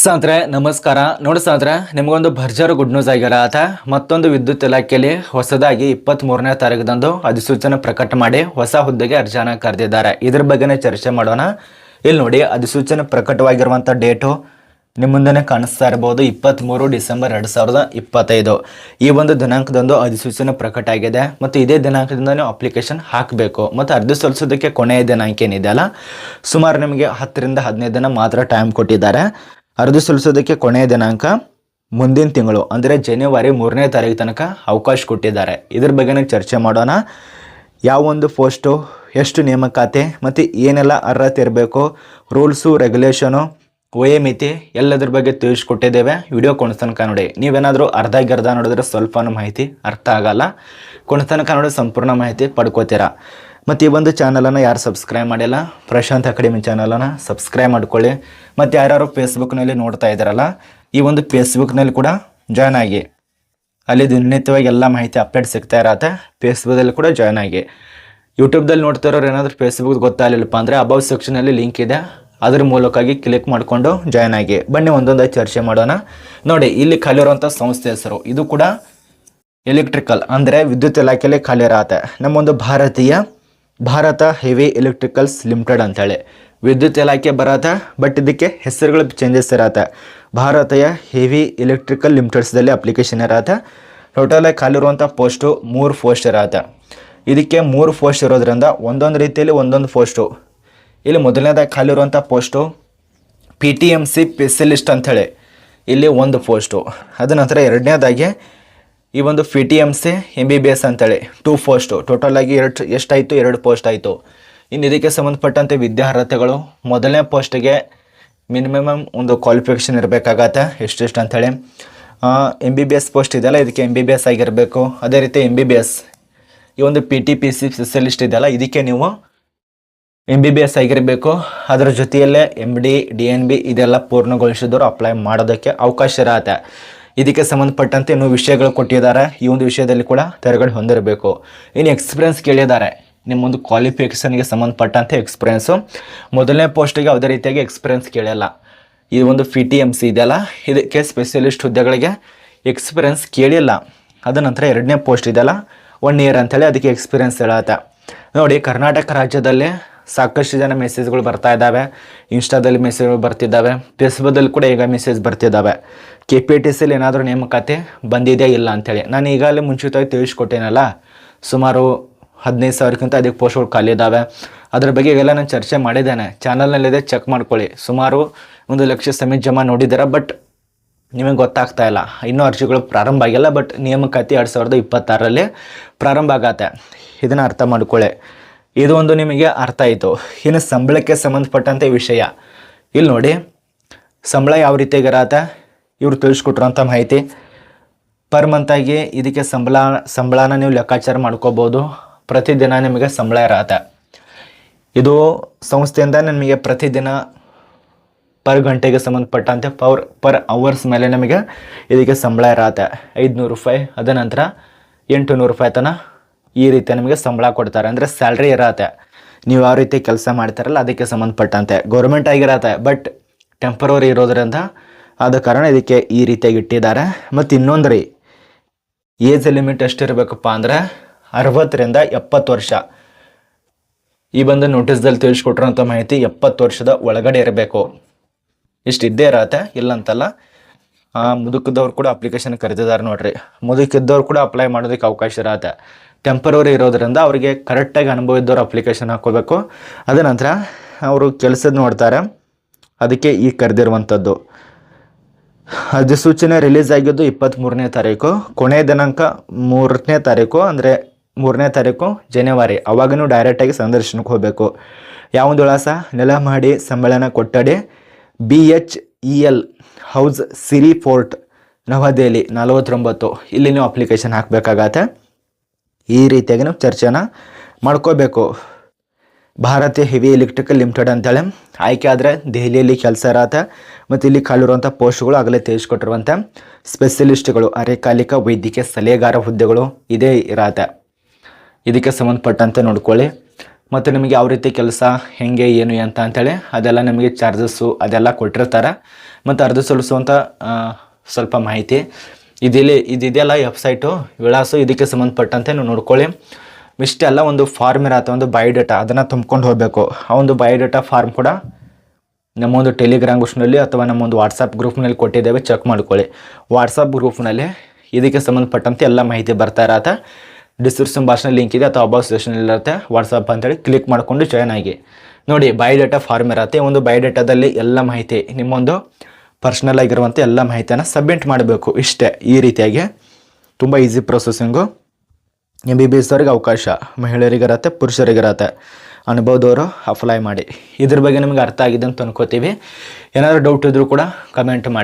ಸ್ನೇಹಿತರೆ ನಮಸ್ಕಾರ. ನೋಡಿ ಸ್ನೇಹಿತರೆ, ನಿಮಗೊಂದು ಭರ್ಜರಿ ಗುಡ್ ನ್ಯೂಸ್ ಆಗಿರತ್ತ. ಮತ್ತೊಂದು ವಿದ್ಯುತ್ ಇಲಾಖೆಯಲ್ಲಿ ಹೊಸದಾಗಿ 23ನೇ ತಾರೀಕದಂದು ಅಧಿಸೂಚನೆ ಪ್ರಕಟ ಮಾಡಿ ಹೊಸ ಹುದ್ದೆಗೆ ಅರ್ಜಿಯನ್ನು ಕರೆದಿದ್ದಾರೆ. ಇದ್ರ ಬಗ್ಗೆನೇ ಚರ್ಚೆ ಮಾಡೋಣ. ಇಲ್ಲಿ ನೋಡಿ, ಅಧಿಸೂಚನೆ ಪ್ರಕಟವಾಗಿರುವಂಥ ಡೇಟು ನಿಮ್ಮ ಮುಂದೆ ಕಾಣಿಸ್ತಾ ಇರಬಹುದು. 23 ಡಿಸೆಂಬರ್ 2025 ಈ ಒಂದು ದಿನಾಂಕದಂದು ಅಧಿಸೂಚನೆ ಪ್ರಕಟ ಆಗಿದೆ. ಮತ್ತು ಇದೇ ದಿನಾಂಕದಿಂದ ನೀವು ಅಪ್ಲಿಕೇಶನ್ ಹಾಕಬೇಕು. ಮತ್ತು ಅರ್ಜಿ ಸಲ್ಲಿಸೋದಕ್ಕೆ ಕೊನೆಯ ದಿನಾಂಕ ಏನಿದೆಯಲ್ಲ, ಸುಮಾರು ನಿಮಗೆ 10 ರಿಂದ 15 ದಿನ ಮಾತ್ರ ಟೈಮ್ ಕೊಟ್ಟಿದ್ದಾರೆ. ಅರ್ಜಿ ಸಲ್ಲಿಸೋದಕ್ಕೆ ಕೊನೆಯ ದಿನಾಂಕ ಮುಂದಿನ ತಿಂಗಳು ಅಂದರೆ ಜನವರಿ 3ನೇ ತಾರೀಕು ತನಕ ಅವಕಾಶ ಕೊಟ್ಟಿದ್ದಾರೆ. ಇದ್ರ ಬಗ್ಗೆನೇ ಚರ್ಚೆ ಮಾಡೋಣ. ಯಾವ ಒಂದು ಪೋಸ್ಟು, ಎಷ್ಟು ನೇಮಕಾತಿ ಮತ್ತು ಏನೆಲ್ಲ ಅರ್ಹತೆ ಇರಬೇಕು, ರೂಲ್ಸು ರೆಗ್ಯುಲೇಷನು, ವಯೋಮಿತಿ ಎಲ್ಲದ್ರ ಬಗ್ಗೆ ತಿಳಿಸ್ಕೊಟ್ಟಿದ್ದೇವೆ. ವಿಡಿಯೋ ಕೊನೆತನಕ ನೋಡಿ. ನೀವೇನಾದರೂ ಅರ್ಧ ನೋಡಿದ್ರೆ ಸ್ವಲ್ಪ ಮಾಹಿತಿ ಅರ್ಥ ಆಗಲ್ಲ. ಕೊನೆತನಕ ನೋಡಿ ಸಂಪೂರ್ಣ ಮಾಹಿತಿ ಪಡ್ಕೋತೀರಾ. ಮತ್ತು ಈ ಒಂದು ಚಾನಲನ್ನು ಯಾರು ಸಬ್ಸ್ಕ್ರೈಬ್ ಮಾಡಿಲ್ಲ, ಪ್ರಶಾಂತ್ ಅಕಾಡೆಮಿ ಚಾನಲನ್ನು ಸಬ್ಸ್ಕ್ರೈಬ್ ಮಾಡ್ಕೊಳ್ಳಿ. ಮತ್ತು ಯಾರ್ಯಾರು ಫೇಸ್ಬುಕ್ನಲ್ಲಿ ನೋಡ್ತಾ ಇದ್ದಾರಲ್ಲ, ಈ ಒಂದು ಫೇಸ್ಬುಕ್ನಲ್ಲಿ ಕೂಡ ಜಾಯ್ನ್ ಆಗಿ. ಅಲ್ಲಿ ದಿನನಿತ್ಯವಾಗಿ ಎಲ್ಲ ಮಾಹಿತಿ ಅಪ್ಡೇಟ್ ಸಿಗ್ತಾ ಇರತ್ತೆ. ಫೇಸ್ಬುಕ್ಕಲ್ಲಿ ಕೂಡ ಜಾಯ್ನ್ ಆಗಿ. ಯೂಟ್ಯೂಬ್ದಲ್ಲಿ ನೋಡ್ತಾ ಇರೋರು ಏನಾದರೂ ಫೇಸ್ಬುಕ್ ಗೊತ್ತಾಗಲಿಲ್ಲಪ್ಪ ಅಂದರೆ ಅಬೌವ್ ಸೆಕ್ಷನಲ್ಲಿ ಲಿಂಕ್ ಇದೆ, ಅದ್ರ ಮೂಲಕವಾಗಿ ಕ್ಲಿಕ್ ಮಾಡಿಕೊಂಡು ಜಾಯ್ನ್ ಆಗಿ. ಬನ್ನಿ ಒಂದೊಂದಾಗಿ ಚರ್ಚೆ ಮಾಡೋಣ. ನೋಡಿ, ಇಲ್ಲಿ ಖಾಲಿರುವಂಥ ಸಂಸ್ಥೆ ಹೆಸರು ಇದು ಕೂಡ ಎಲೆಕ್ಟ್ರಿಕಲ್ ಅಂದರೆ ವಿದ್ಯುತ್ ಇಲಾಖೆಯಲ್ಲಿ ಖಾಲಿ ಇರತ್ತೆ. ನಮ್ಮೊಂದು ಭಾರತ ಹೆವಿ ಎಲೆಕ್ಟ್ರಿಕಲ್ಸ್ ಲಿಮಿಟೆಡ್ ಅಂತೇಳಿ ವಿದ್ಯುತ್ ಇಲಾಖೆ ಬರತ್ತೆ. ಬಟ್ ಇದಕ್ಕೆ ಹೆಸರುಗಳು ಚೇಂಜಸ್ ಇರತ್ತೆ. ಭಾರತೀಯ ಹೆವಿ ಎಲೆಕ್ಟ್ರಿಕಲ್ ಲಿಮಿಟೆಡ್ಸ್ದಲ್ಲಿ ಅಪ್ಲಿಕೇಶನ್ ಇರತ್ತೆ. ಟೋಟಲಾಗಿ ಖಾಲಿರುವಂಥ ಪೋಸ್ಟು 3 ಪೋಸ್ಟ್ ಇರತ್ತೆ. ಇದಕ್ಕೆ 3 ಪೋಸ್ಟ್ ಇರೋದ್ರಿಂದ ಒಂದೊಂದು ರೀತಿಯಲ್ಲಿ ಒಂದೊಂದು ಪೋಸ್ಟು. ಇಲ್ಲಿ ಮೊದಲನೇದಾಗಿ ಖಾಲಿರುವಂಥ ಪೋಸ್ಟು PTMC ಸ್ಪೆಷಲಿಸ್ಟ್ ಅಂಥೇಳಿ ಇಲ್ಲಿ ಒಂದು ಪೋಸ್ಟು. ಅದ ನಂತರ ಎರಡನೇದಾಗಿ ಈ ಒಂದು PTMC MBBS ಅಂತೇಳಿ 2 ಪೋಸ್ಟು. ಟೋಟಲಾಗಿ ಎಷ್ಟಾಯಿತು? 2 ಪೋಸ್ಟ್ ಆಯಿತು. ಇನ್ನು ಇದಕ್ಕೆ ಸಂಬಂಧಪಟ್ಟಂತೆ ವಿದ್ಯಾರ್ಹತೆಗಳು, ಮೊದಲನೇ ಪೋಸ್ಟಿಗೆ ಮಿನಿಮಮ್ ಒಂದು ಕ್ವಾಲಿಫಿಕೇಷನ್ ಇರಬೇಕಾಗತ್ತೆ. ಎಷ್ಟೆಷ್ಟು ಅಂಥೇಳಿ. MBBS ಪೋಸ್ಟ್ ಇದೆಯಲ್ಲ, ಇದಕ್ಕೆ MBBS ಆಗಿರಬೇಕು. ಅದೇ ರೀತಿ MBBS ಈ ಒಂದು PTPC ಸ್ಪೆಷಲಿಸ್ಟ್ ಇದೆಯಲ್ಲ, ಇದಕ್ಕೆ ನೀವು MBBS ಆಗಿರಬೇಕು. ಅದರ ಜೊತೆಯಲ್ಲೇ MD DNB ಇದೆಲ್ಲ ಪೂರ್ಣಗೊಳಿಸಿದವರು ಅಪ್ಲೈ ಮಾಡೋದಕ್ಕೆ ಅವಕಾಶ ಇರತ್ತೆ. ಇದಕ್ಕೆ ಸಂಬಂಧಪಟ್ಟಂತೆ ಇನ್ನೂ ವಿಷಯಗಳು ಕೊಟ್ಟಿದ್ದಾರೆ. ಈ ಒಂದು ವಿಷಯದಲ್ಲಿ ಕೂಡ ತೆರಗಡೆ ಹೊಂದಿರಬೇಕು. ಇನ್ನು ಎಕ್ಸ್ಪೀರಿಯನ್ಸ್ ಕೇಳಿದ್ದಾರೆ. ನಿಮ್ಮೊಂದು ಕ್ವಾಲಿಫಿಕೇಷನ್ಗೆ ಸಂಬಂಧಪಟ್ಟಂತೆ ಎಕ್ಸ್ಪೀರಿಯೆನ್ಸು. ಮೊದಲನೇ ಪೋಸ್ಟಿಗೆ ಯಾವುದೇ ರೀತಿಯಾಗಿ ಎಕ್ಸ್ಪೀರಿಯನ್ಸ್ ಕೇಳಿಲ್ಲ. ಈ ಒಂದು PTMC ಇದೆಯಲ್ಲ, ಇದಕ್ಕೆ ಸ್ಪೆಷಲಿಸ್ಟ್ ಹುದ್ದೆಗಳಿಗೆ ಎಕ್ಸ್ಪೀರಿಯನ್ಸ್ ಕೇಳಿಲ್ಲ. ಅದ ನಂತರ ಎರಡನೇ ಪೋಸ್ಟ್ ಇದೆಯಲ್ಲ, 1 ಇಯರ್ ಅಂಥೇಳಿ ಅದಕ್ಕೆ ಎಕ್ಸ್ಪೀರಿಯನ್ಸ್ ಹೇಳತ್ತೆ. ನೋಡಿ, ಕರ್ನಾಟಕ ರಾಜ್ಯದಲ್ಲಿ ಸಾಕಷ್ಟು ಜನ ಮೆಸೇಜ್ಗಳು ಬರ್ತಾ ಇದ್ದಾವೆ. ಇನ್ಸ್ಟಾದಲ್ಲಿ ಮೆಸೇಜ್ಗಳು ಬರ್ತಿದ್ದಾವೆ. ಫೇಸ್ಬುಕ್ಕಲ್ಲಿ ಕೂಡ ಈಗ ಮೆಸೇಜ್ ಬರ್ತಿದ್ದಾವೆ. KPTCಯಲ್ಲಿ ಏನಾದರೂ ನೇಮಕಾತಿ ಬಂದಿದೆಯಾ ಇಲ್ಲ ಅಂಥೇಳಿ. ನಾನು ಈಗಾಗಲೇ ಮುಂಚಿತವಾಗಿ ತಿಳಿಸ್ಕೊಟ್ಟೇನಲ್ಲ, ಸುಮಾರು 15,000ಕ್ಕಿಂತ ಅಧಿಕ ಪೋಸ್ಟ್ಗಳು ಖಾಲಿ ಇದ್ದಾವೆ. ಅದ್ರ ಬಗ್ಗೆ ಈಗೆಲ್ಲ ನಾನು ಚರ್ಚೆ ಮಾಡಿದ್ದೇನೆ. ಚಾನಲ್ನಲ್ಲಿದೆ, ಚೆಕ್ ಮಾಡ್ಕೊಳ್ಳಿ. ಸುಮಾರು 1 ಲಕ್ಷ ಸಮಿತಿ ಜಮಾ ನೋಡಿದ್ದೀರಾ. ಬಟ್ ನಿಮಗೆ ಗೊತ್ತಾಗ್ತಾ ಇಲ್ಲ, ಇನ್ನೂ ಅರ್ಜಿಗಳು ಪ್ರಾರಂಭ ಆಗಿಲ್ಲ. ಬಟ್ ನೇಮಕಾತಿ 2026ರಲ್ಲಿ ಪ್ರಾರಂಭ ಆಗತ್ತೆ. ಇದನ್ನು ಅರ್ಥ ಮಾಡ್ಕೊಳ್ಳಿ. ಇದು ಒಂದು ನಿಮಗೆ ಅರ್ಥ ಆಯಿತು. ಇನ್ನು ಸಂಬಳಕ್ಕೆ ಸಂಬಂಧಪಟ್ಟಂತೆ ವಿಷಯ ಇಲ್ಲಿ ನೋಡಿ. ಸಂಬಳ ಯಾವ ರೀತಿಯಾಗಿರತ್ತೆ ಇವರು ತಿಳಿಸ್ಕೊಟ್ರಂಥ ಮಾಹಿತಿ. ಪರ್ ಮಂತಾಗಿ ಇದಕ್ಕೆ ಸಂಬಳನ ನೀವು ಲೆಕ್ಕಾಚಾರ ಮಾಡ್ಕೋಬೋದು. ಪ್ರತಿದಿನ ನಿಮಗೆ ಸಂಬಳ ಇರತ್ತೆ. ಇದು ಸಂಸ್ಥೆಯಿಂದ ನಿಮಗೆ ಪ್ರತಿದಿನ ಪರ್ ಗಂಟೆಗೆ ಸಂಬಂಧಪಟ್ಟಂತೆ ಪರ್ ಅವರ್ಸ್ ಮೇಲೆ ನಮಗೆ ಇದಕ್ಕೆ ಸಂಬಳ ಇರತ್ತೆ. 500 ರೂಪಾಯಿ, ಅದ ನಂತರ 800 ರೂಪಾಯಿ ತನಕ ಈ ರೀತಿ ನಮಗೆ ಸಂಬಳ ಕೊಡ್ತಾರೆ. ಅಂದರೆ ಸ್ಯಾಲ್ರಿ ಇರತ್ತೆ. ನೀವು ಯಾವ ರೀತಿ ಕೆಲಸ ಮಾಡ್ತಾರಲ್ಲ ಅದಕ್ಕೆ ಸಂಬಂಧಪಟ್ಟಂತೆ ಗೌರ್ಮೆಂಟ್ ಆಗಿರತ್ತೆ. ಬಟ್ ಟೆಂಪರರಿ ಇರೋದ್ರಿಂದ ಆದ ಕಾರಣ ಇದಕ್ಕೆ ಈ ರೀತಿಯಾಗಿ ಇಟ್ಟಿದ್ದಾರೆ. ಮತ್ತು ಇನ್ನೊಂದು ರೀ, ಏಜ್ ಲಿಮಿಟ್ ಎಷ್ಟಿರಬೇಕಪ್ಪ ಅಂದರೆ 60 ರಿಂದ 70 ವರ್ಷ. ಈ ಬಂದು ನೋಟಿಸ್ದಲ್ಲಿ ತಿಳಿಸ್ಕೊಟ್ರಂಥ ಮಾಹಿತಿ 70 ವರ್ಷದ ಒಳಗಡೆ ಇರಬೇಕು. ಇಷ್ಟು ಇದ್ದೇ ಇರತ್ತೆ, ಇಲ್ಲಂತಲ್ಲ. ಮುದುಕದವ್ರು ಕೂಡ ಅಪ್ಲಿಕೇಶನ್ ಕರೆದಿದ್ದಾರೆ ನೋಡ್ರಿ. ಮುದುಕಿದ್ದವ್ರು ಕೂಡ ಅಪ್ಲೈ ಮಾಡೋದಕ್ಕೆ ಅವಕಾಶ ಇರತ್ತೆ. ಟೆಂಪರರಿ ಇರೋದ್ರಿಂದ ಅವರಿಗೆ ಕರೆಕ್ಟಾಗಿ ಅನುಭವ ಇದ್ದವ್ರು ಅಪ್ಲಿಕೇಶನ್ ಹಾಕ್ಕೋಬೇಕು. ಅದ ನಂತರ ಅವರು ಕೆಲಸದ ನೋಡ್ತಾರೆ, ಅದಕ್ಕೆ ಈ ಕರೆದಿರುವಂಥದ್ದು. ಅಧಿಸೂಚನೆ ರಿಲೀಸ್ ಆಗಿದ್ದು 23ನೇ ತಾರೀಕು. ಕೊನೆಯ ದಿನಾಂಕ 3ನೇ ತಾರೀಕು, ಅಂದರೆ 3ನೇ ತಾರೀಕು ಜನವರಿ. ಅವಾಗ ನೀವು ಡೈರೆಕ್ಟಾಗಿ ಸಂದರ್ಶನಕ್ಕೆ ಹೋಗಬೇಕು. ಯಾವೊಂದು ವಿಳಾಸ? ನೆಲಮಹಡಿ ಸಮ್ಮೇಳನ ಕೊಠಡಿ, BHEL ಹೌಸ್, ಸಿರಿ ಫೋರ್ಟ್, ನವದೆಹಲಿ 49. ಇಲ್ಲಿ ನೀವು ಅಪ್ಲಿಕೇಶನ್ ಹಾಕಬೇಕಾಗತ್ತೆ. ಈ ರೀತಿಯಾಗಿ ನಾವು ಚರ್ಚೆನ ಮಾಡ್ಕೋಬೇಕು. ಭಾರತೀಯ ಹೆವಿ ಎಲೆಕ್ಟ್ರಿಕಲ್ ಲಿಮಿಟೆಡ್ ಅಂತೇಳಿ ಆಯ್ಕೆ ಆದರೆ ದೆಹಲಿಯಲ್ಲಿ ಕೆಲಸ ಇರತ್ತೆ. ಮತ್ತು ಇಲ್ಲಿ ಖಾಲಿರುವಂಥ ಪೋಸ್ಟ್ಗಳು ಆಗಲೇ ತಿಳಿಸ್ಕೊಟ್ಟಿರುವಂಥ ಸ್ಪೆಷಲಿಸ್ಟ್ಗಳು, ಅರೆಕಾಲಿಕ ವೈದ್ಯಕೀಯ ಸಲಹೆಗಾರ ಹುದ್ದೆಗಳು ಇದೇ ಇರತ್ತೆ. ಇದಕ್ಕೆ ಸಂಬಂಧಪಟ್ಟಂತೆ ನೋಡ್ಕೊಳ್ಳಿ. ಮತ್ತು ನಿಮಗೆ ಯಾವ ರೀತಿ ಕೆಲಸ ಹೆಂಗೆ ಏನು ಅಂತ ಅಂತೇಳಿ ಅದೆಲ್ಲ ನಿಮಗೆ ಚಾರ್ಜಸ್ಸು ಅದೆಲ್ಲ ಕೊಟ್ಟಿರ್ತಾರೆ. ಮತ್ತು ಅರ್ಜಿ ಸಲ್ಲಿಸುವಂಥ ಸ್ವಲ್ಪ ಮಾಹಿತಿ ಇದೆಯಲ್ಲ ವೆಬ್ಸೈಟು ವಿಳಾಸ ಇದಕ್ಕೆ ಸಂಬಂಧಪಟ್ಟಂತೆ ನೀವು ನೋಡ್ಕೊಳ್ಳಿ. ಇಷ್ಟೆಲ್ಲ ಒಂದು ಫಾರ್ಮ್ ಇರತ್ತೆ, ಒಂದು ಬಯೋಡೇಟಾ, ಅದನ್ನು ತುಂಬ್ಕೊಂಡು ಹೋಗಬೇಕು. ಆ ಒಂದು ಬಯೋಡೇಟಾ ಫಾರ್ಮ್ ಕೂಡ ನಮ್ಮ ಒಂದು ಟೆಲಿಗ್ರಾಮ್ ಗ್ರೂಪ್ನಲ್ಲಿ ಅಥವಾ ನಮ್ಮ ಒಂದು ವಾಟ್ಸಪ್ ಗ್ರೂಪ್ನಲ್ಲಿ ಕೊಟ್ಟಿದ್ದೇವೆ, ಚೆಕ್ ಮಾಡ್ಕೊಳ್ಳಿ. ವಾಟ್ಸಪ್ ಗ್ರೂಪ್ನಲ್ಲಿ ಇದಕ್ಕೆ ಸಂಬಂಧಪಟ್ಟಂತೆ ಎಲ್ಲ ಮಾಹಿತಿ ಬರ್ತಾ ಇರತ್ತೆ. ಡಿಸ್ಕ್ರಿಪ್ಷನ್ ಬಾಕ್ಸ್ನಲ್ಲಿ ಲಿಂಕ್ ಇದೆ ಅಥವಾ ಅಬೌಟ್ ಸೆಕ್ಷನ್ ಇರುತ್ತೆ ವಾಟ್ಸಪ್ ಅಂತೇಳಿ ಕ್ಲಿಕ್ ಮಾಡಿಕೊಂಡು ಜಾಯ್ನ್ ಆಗಿ. ನೋಡಿ, ಬಯೋಡೇಟಾ ಫಾರ್ಮ್ ಇರತ್ತೆ. ಒಂದು ಬಯೋಡೇಟಾದಲ್ಲಿ ಎಲ್ಲ ಮಾಹಿತಿ, ನಿಮ್ಮೊಂದು ಪರ್ಸ್ನಲ್ ಆಗಿರುವಂಥ ಎಲ್ಲ ಮಾಹಿತಿಯನ್ನು ಸಬ್ಮಿಟ್ ಮಾಡಬೇಕು. ಇಷ್ಟೇ, ಈ ರೀತಿಯಾಗಿ ತುಂಬ ಈಸಿ ಪ್ರೊಸೆಸಿಂಗು. MBBS ಅವ್ರಿಗೆ ಅವಕಾಶ, ಮಹಿಳೆಯರಿಗಿರತ್ತೆ, ಪುರುಷರಿಗಿರತ್ತೆ. ಅನುಭವದವರು ಅಪ್ಲೈ ಮಾಡಿ. ಇದ್ರ ಬಗ್ಗೆ ನಿಮಗೆ ಅರ್ಥ ಆಗಿದೆ ಅಂತ ಅನ್ಕೋತೀವಿ. ಏನಾದರೂ ಡೌಟ್ ಇದ್ದರೂ ಕೂಡ ಕಮೆಂಟ್ ಮಾಡಿ.